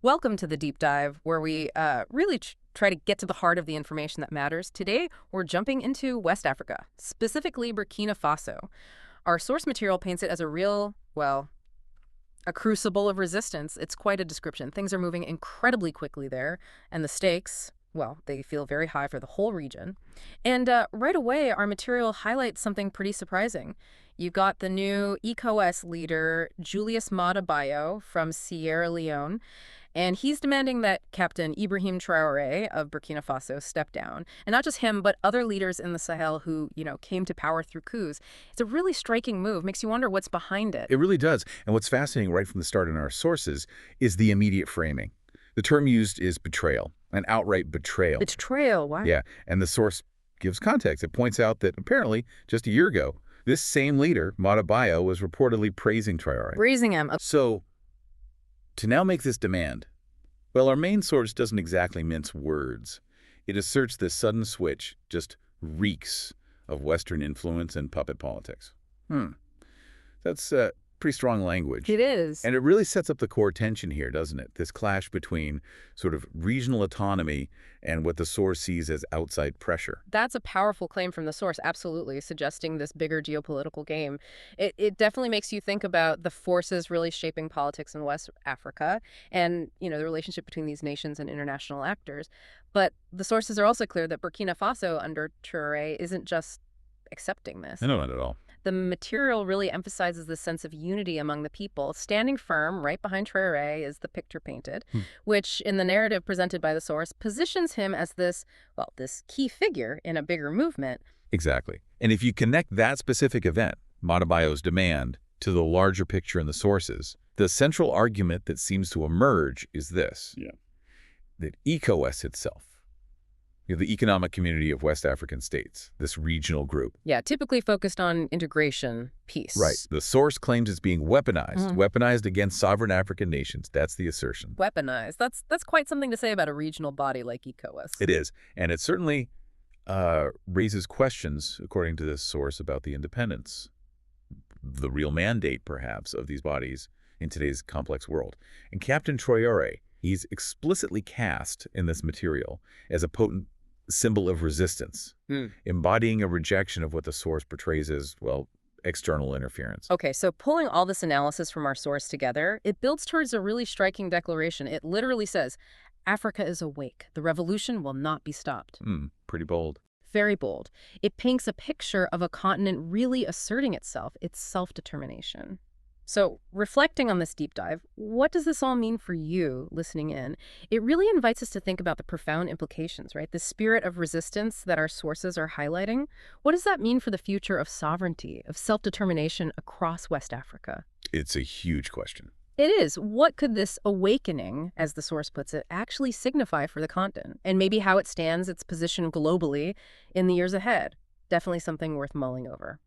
Welcome to the deep dive, where we really try to get to the heart of the information that matters. Today, we're jumping into West Africa, specifically Burkina Faso. Our source material paints it as a real, well, a crucible of resistance. It's quite a description. Things are moving incredibly quickly there, and the stakes, well, they feel very high for the whole region. And right away, our material highlights something pretty surprising. You've got the new ECOWAS leader, Julius Maada from Sierra Leone, and he's demanding that Captain Ibrahim Traoré of Burkina Faso step down. And not just him, but other leaders in the Sahel who, came to power through coups. It's a really striking move. Makes you wonder what's behind it. It really does. And what's fascinating right from the start in our sources is the immediate framing. The term used is betrayal, an outright betrayal. Betrayal, wow. Yeah, and the source gives context. It points out that apparently, just a year ago, this same leader, Maada was reportedly praising Traoré. Raising him. So, to now make this demand, well, our main source doesn't exactly mince words. It asserts this sudden switch just reeks of Western influence and puppet politics. That's pretty strong language. It is. And it really sets up the core tension here, doesn't it? This clash between sort of regional autonomy and what the source sees as outside pressure. That's a powerful claim from the source, absolutely, suggesting this bigger geopolitical game. It definitely makes you think about the forces really shaping politics in West Africa and, the relationship between these nations and international actors. But the sources are also clear that Burkina Faso under Traoré isn't just accepting this. No, not at all. The material really emphasizes the sense of unity among the people. Standing firm right behind Traoré is the picture painted, which in the narrative presented by the source positions him as this key figure in a bigger movement. Exactly. And if you connect that specific event, Maada demand, to the larger picture in the sources, the central argument that seems to emerge is this, that ECOWAS itself, the Economic Community of West African States, this regional group. Yeah, typically focused on integration, peace. Right. The source claims it's being weaponized against sovereign African nations. That's the assertion. Weaponized. That's quite something to say about a regional body like ECOWAS. It is. And it certainly raises questions, according to this source, about the independence, the real mandate, perhaps, of these bodies in today's complex world. And Captain Traoré, he's explicitly cast in this material as a potent symbol of resistance, embodying a rejection of what the source portrays as, external interference. Okay, so pulling all this analysis from our source together, it builds towards a really striking declaration. It literally says, Africa is awake. The revolution will not be stopped. Pretty bold. Very bold. It paints a picture of a continent really asserting itself, its self-determination. So, reflecting on this deep dive, what does this all mean for you listening in? It really invites us to think about the profound implications, right? The spirit of resistance that our sources are highlighting. What does that mean for the future of sovereignty, of self-determination across West Africa? It's a huge question. It is. What could this awakening, as the source puts it, actually signify for the continent? And maybe how it stands its position globally in the years ahead? Definitely something worth mulling over.